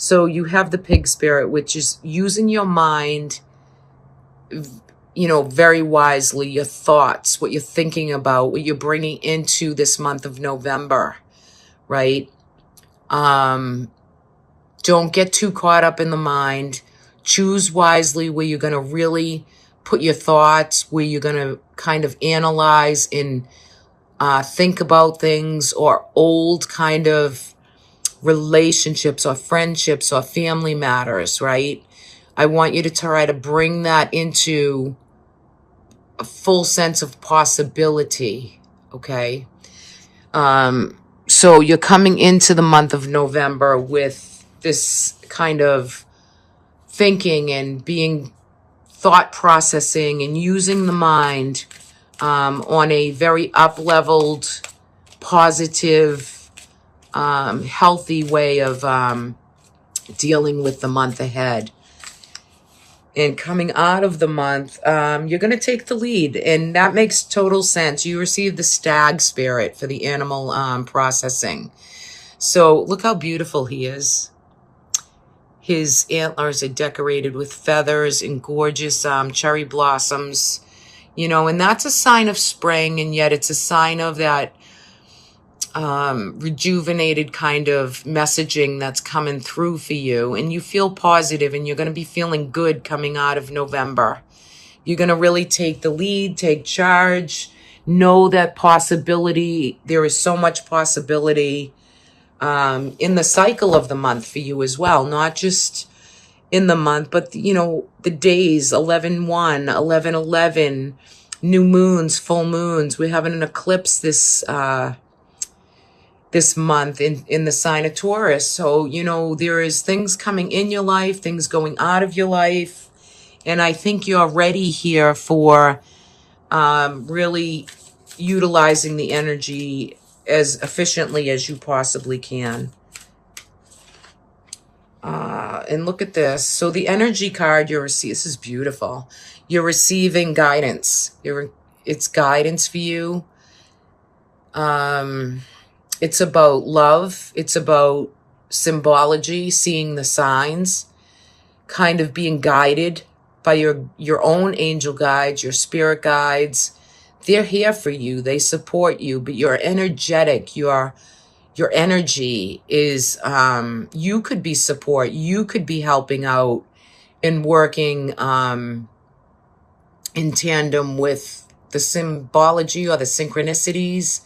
So you have the pig spirit, which is using your mind, very wisely, your thoughts, what you're thinking about, what you're bringing into this month of November, right? Don't get too caught up in the mind. Choose wisely where you're going to really put your thoughts, where you're going to kind of analyze and think about things, or old kind of relationships or friendships or family matters, right? I want you to try to bring that into a full sense of possibility, okay? So you're coming into the month of November with this kind of thinking and being thought processing and using the mind on a very up-leveled, positive, healthy way of dealing with the month ahead. And coming out of the month, you're going to take the lead. And that makes total sense. You receive the stag spirit for the animal processing. So look how beautiful he is. His antlers are decorated with feathers and gorgeous cherry blossoms. And that's a sign of spring, and yet it's a sign of that rejuvenated kind of messaging that's coming through for you. And you feel positive, and you're going to be feeling good coming out of November. You're going to really take the lead, take charge, know that possibility. There is so much possibility in the cycle of the month for you as well, not just in the month, but the days, 11/1, 11/11, new moons, full moons. We're having an eclipse this month in the sign of Taurus. So, there is things coming in your life, things going out of your life. And I think you're ready here for really utilizing the energy as efficiently as you possibly can. And look at this. So the energy card you're receiving, this is beautiful. You're receiving guidance. It's guidance for you. It's about love. It's about symbology, seeing the signs, kind of being guided by your own angel guides, your spirit guides. They're here for you. They support you, but you're energetic. Your energy is, you could be support. You could be helping out and working in tandem with the symbology or the synchronicities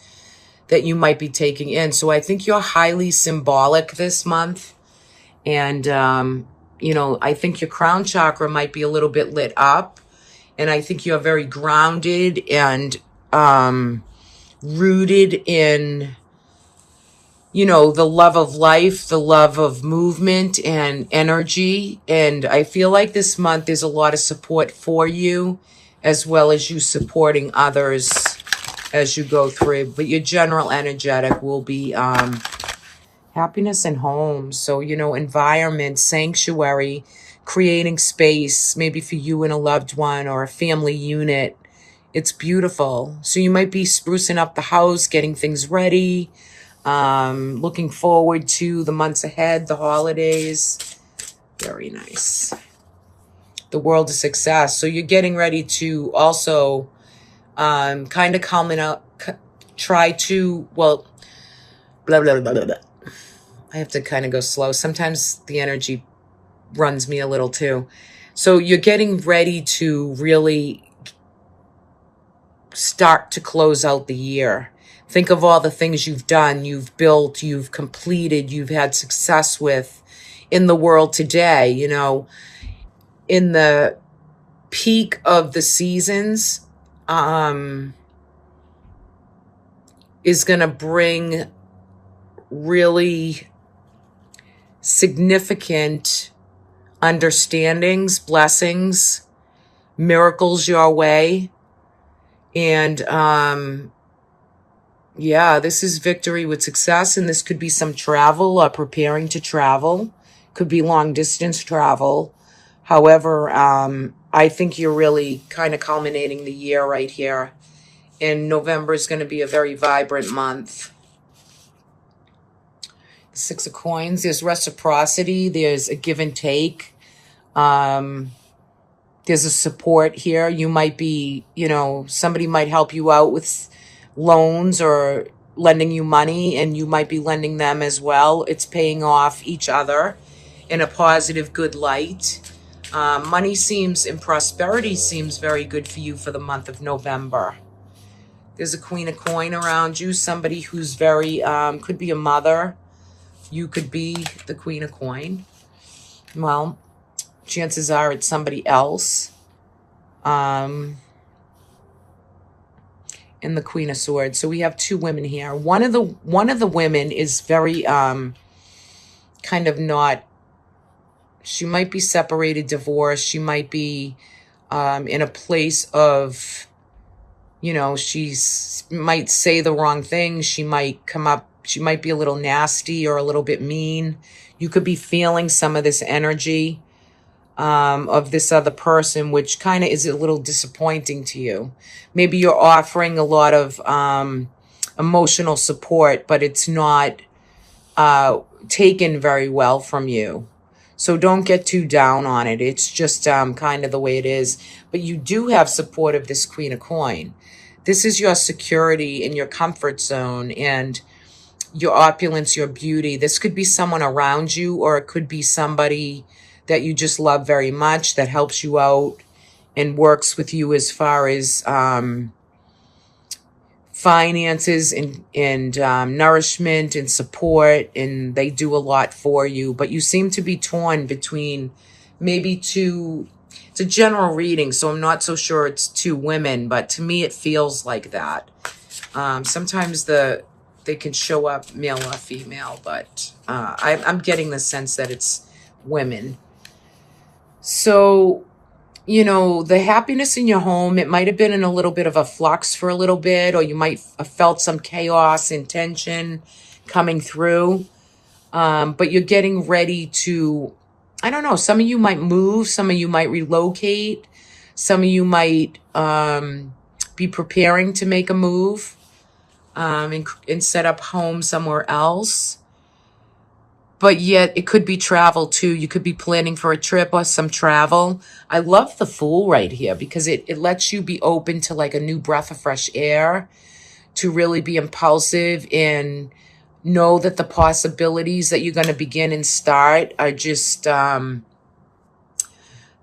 that you might be taking in. So I think you're highly symbolic this month. And, I think your crown chakra might be a little bit lit up. And I think you're very grounded and rooted in, the love of life, the love of movement and energy. And I feel like this month there's a lot of support for you, as well as you supporting others as you go through. But your general energetic will be happiness and home. So, environment, sanctuary, creating space, maybe for you and a loved one or a family unit. It's beautiful. So you might be sprucing up the house, getting things ready, looking forward to the months ahead, the holidays. Very nice. The world of success. So you're getting ready to also kind of calming out, try to, well, blah, blah, blah, blah, blah. I have to kind of go slow. Sometimes the energy runs me a little too. So you're getting ready to really start to close out the year. Think of all the things you've done, you've built, you've completed, you've had success with in the world today. In the peak of the seasons, is going to bring really significant understandings, blessings, miracles your way. And this is victory with success. And this could be some travel or preparing to travel. Could be long distance travel. However, I think you're really kind of culminating the year right here. And November is going to be a very vibrant month. Six of Coins. There's reciprocity. There's a give and take. There's a support here. You might be, somebody might help you out with loans or lending you money, and you might be lending them as well. It's paying off each other in a positive, good light. Money seems and prosperity seems very good for you for the month of November. There's a Queen of Coin around you, somebody who's very, could be a mother. You could be the Queen of Coin. Well, chances are it's somebody else. And the Queen of Swords. So we have two women here. One of the women is very kind of not. She might be separated, divorced. She might be in a place of, might say the wrong thing. She might come up. She might be a little nasty or a little bit mean. You could be feeling some of this energy of this other person, which kind of is a little disappointing to you. Maybe you're offering a lot of emotional support, but it's not taken very well from you. So don't get too down on it. It's just kind of the way it is. But you do have support of this Queen of Coin. This is your security and your comfort zone and your opulence, your beauty. This could be someone around you, or it could be somebody that you just love very much that helps you out and works with you as far as finances and nourishment and support, and they do a lot for you. But you seem to be torn between maybe two. It's a general reading, so I'm not so sure it's two women, but to me it feels like that. Sometimes they can show up male or female, but I'm getting the sense that it's women. So, the happiness in your home, it might have been in a little bit of a flux for a little bit, or you might have felt some chaos and tension coming through. But you're getting ready to, I don't know, some of you might move, some of you might relocate, some of you might be preparing to make a move and set up home somewhere else. But yet it could be travel too. You could be planning for a trip or some travel. I love the Fool right here because it lets you be open to like a new breath of fresh air, to really be impulsive and know that the possibilities that you're going to begin and start are just, there's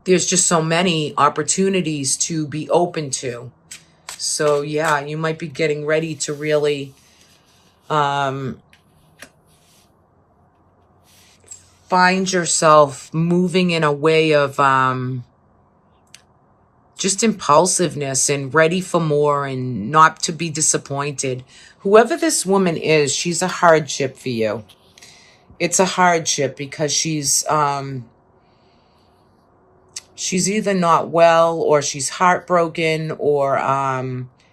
just so many opportunities to be open to. So yeah, you might be getting ready to really, find yourself moving in a way of just impulsiveness and ready for more and not to be disappointed. Whoever this woman is, she's a hardship for you. It's a hardship because she's either not well, or she's heartbroken, or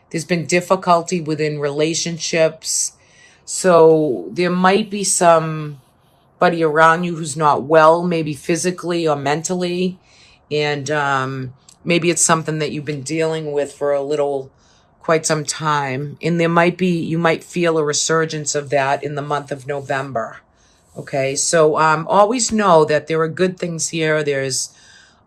there's been difficulty within relationships. So there might be somebody around you who's not well, maybe physically or mentally. And maybe it's something that you've been dealing with for quite some time. And you might feel a resurgence of that in the month of November. Okay, so always know that there are good things here. There's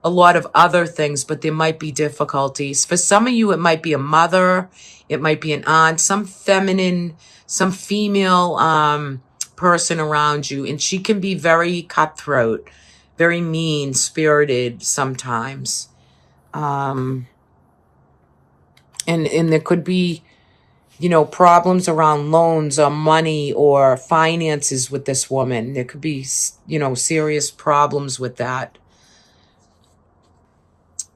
a lot of other things, but there might be difficulties. For some of you, it might be a mother, it might be an aunt, some feminine, some female person around you, and she can be very cutthroat, very mean-spirited sometimes. And there could be, problems around loans or money or finances with this woman. There could be, serious problems with that.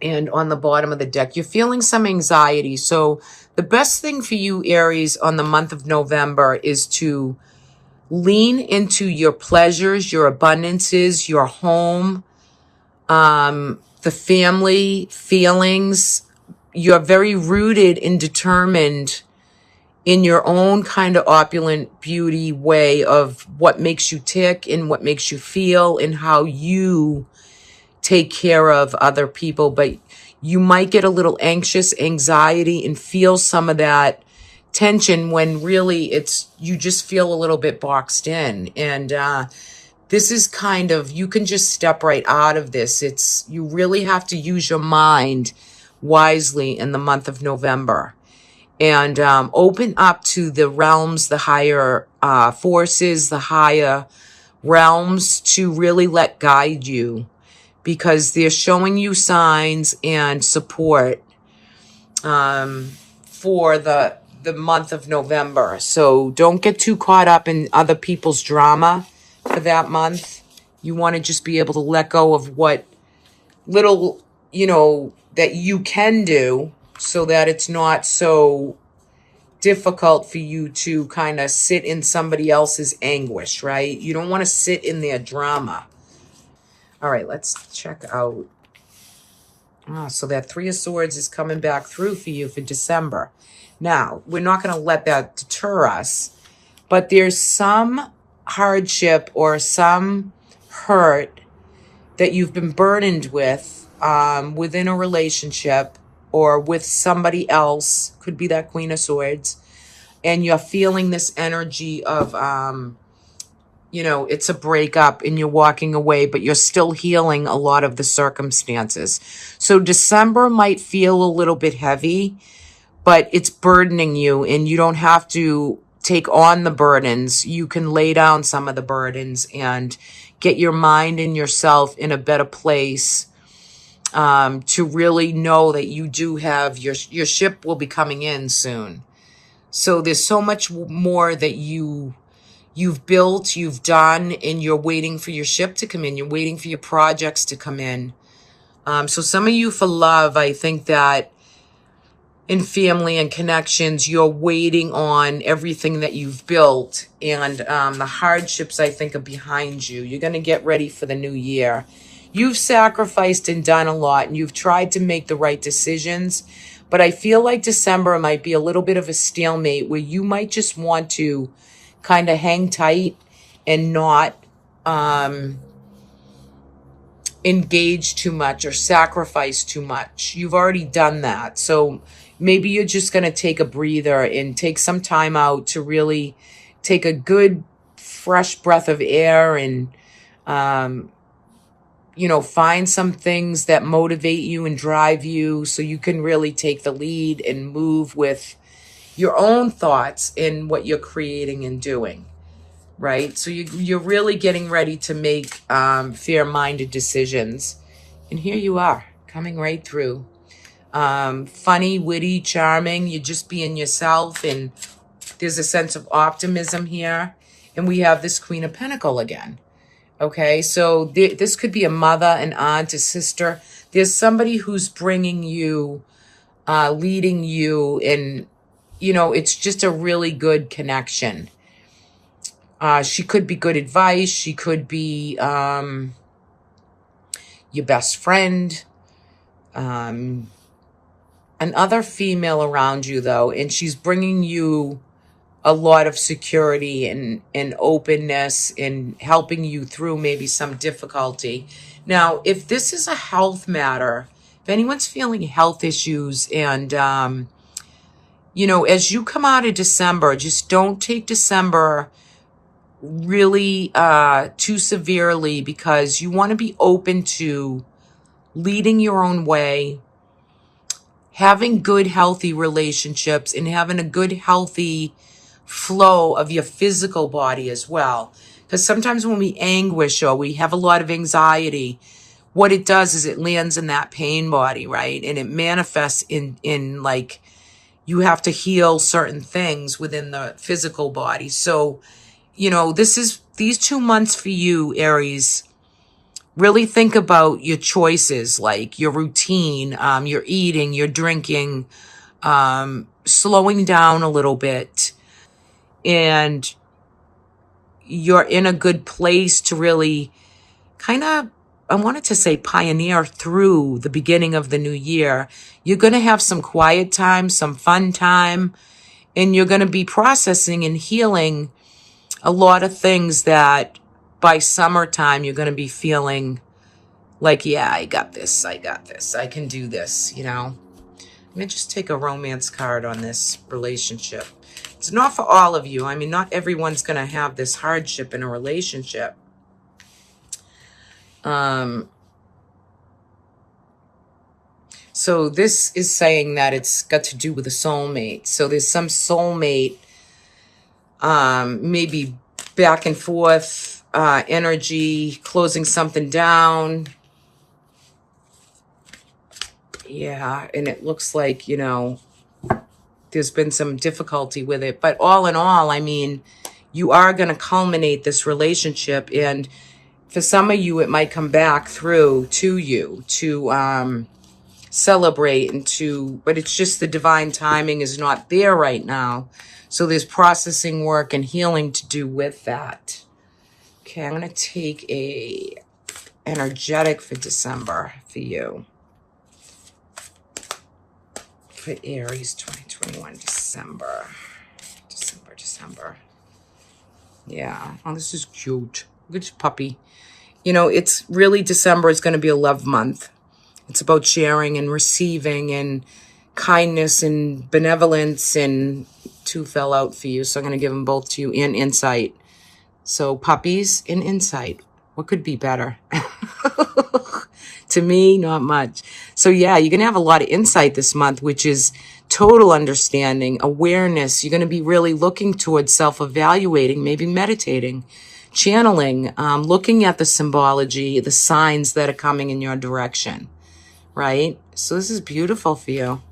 And on the bottom of the deck, you're feeling some anxiety. So the best thing for you, Aries, on the month of November is to lean into your pleasures, your abundances, your home, the family feelings. You're very rooted and determined in your own kind of opulent beauty way of what makes you tick and what makes you feel and how you take care of other people. But you might get a little anxious, anxiety, and feel some of that tension when really you just feel a little bit boxed in. And this is kind of, you can just step right out of this. You really have to use your mind wisely in the month of November, and open up to the realms, the higher forces, the higher realms, to really let guide you, because they're showing you signs and support for the month of November. So don't get too caught up in other people's drama for that month. You want to just be able to let go of what little, that you can do, so that it's not so difficult for you to kind of sit in somebody else's anguish, right? You don't want to sit in their drama. All right, let's check out. So that Three of Swords is coming back through for you for December. Now, we're not going to let that deter us, but there's some hardship or some hurt that you've been burdened with within a relationship or with somebody else. Could be that Queen of Swords. And you're feeling this energy of, it's a breakup and you're walking away, but you're still healing a lot of the circumstances. So December might feel a little bit heavy, but it's burdening you, and you don't have to take on the burdens. You can lay down some of the burdens and get your mind and yourself in a better place to really know that you do have your ship will be coming in soon. So there's so much more that you've built, you've done, and you're waiting for your ship to come in. You're waiting for your projects to come in. So some of you for love, I think that in family and connections, you're waiting on everything that you've built, and the hardships, I think, are behind you. You're going to get ready for the new year. You've sacrificed and done a lot, and you've tried to make the right decisions, but I feel like December might be a little bit of a stalemate where you might just want to kind of hang tight and not engage too much or sacrifice too much. You've already done that. So maybe you're just going to take a breather and take some time out to really take a good, fresh breath of air and, find some things that motivate you and drive you so you can really take the lead and move with your own thoughts in what you're creating and doing, right? So you're really getting ready to make fair-minded decisions. And here you are, coming right through. Funny, witty, charming. You're just being yourself, and there's a sense of optimism here. And we have this Queen of Pentacles again. Okay, so this could be a mother, an aunt, a sister. There's somebody who's bringing you, leading you, and, it's just a really good connection. She could be good advice. She could be your best friend. Another female around you, though, and she's bringing you a lot of security and openness and helping you through maybe some difficulty. Now, if this is a health matter, if anyone's feeling health issues and, as you come out of December, just don't take December really too severely, because you want to be open to leading your own way, having good, healthy relationships, and having a good, healthy flow of your physical body as well. Because sometimes when we anguish or we have a lot of anxiety, what it does is it lands in that pain body, right? And it manifests in like you have to heal certain things within the physical body. So, these 2 months for you, Aries. Really think about your choices, like your routine, your eating, your drinking, slowing down a little bit. And you're in a good place to really kind of, I wanted to say pioneer through the beginning of the new year. You're going to have some quiet time, some fun time, and you're going to be processing and healing a lot of things that by summertime you're going to be feeling like, yeah, I got this, I can do this, Let me just take a romance card on this relationship. It's not for all of you. I mean, not everyone's going to have this hardship in a relationship. So this is saying that it's got to do with a soulmate. So there's some soulmate, maybe back and forth, energy, closing something down. Yeah, and it looks like, you know, there's been some difficulty with it. But all in all, I mean, you are going to culminate this relationship. And for some of you, it might come back through to you to celebrate and to, but it's just the divine timing is not there right now. So there's processing work and healing to do with that. Okay, I'm going to take a energetic for December for you. For Aries 2021, December. Yeah. Oh, this is cute. Look at this puppy. You know, it's really December is going to be a love month. It's about sharing and receiving and kindness and benevolence, and 2 fell out for you. So I'm going to give them both to you, and insight. So puppies and insight. What could be better? To me, not much. So yeah, you're going to have a lot of insight this month, which is total understanding, awareness. You're going to be really looking towards self-evaluating, maybe meditating, channeling, looking at the symbology, the signs that are coming in your direction, right? So this is beautiful for you.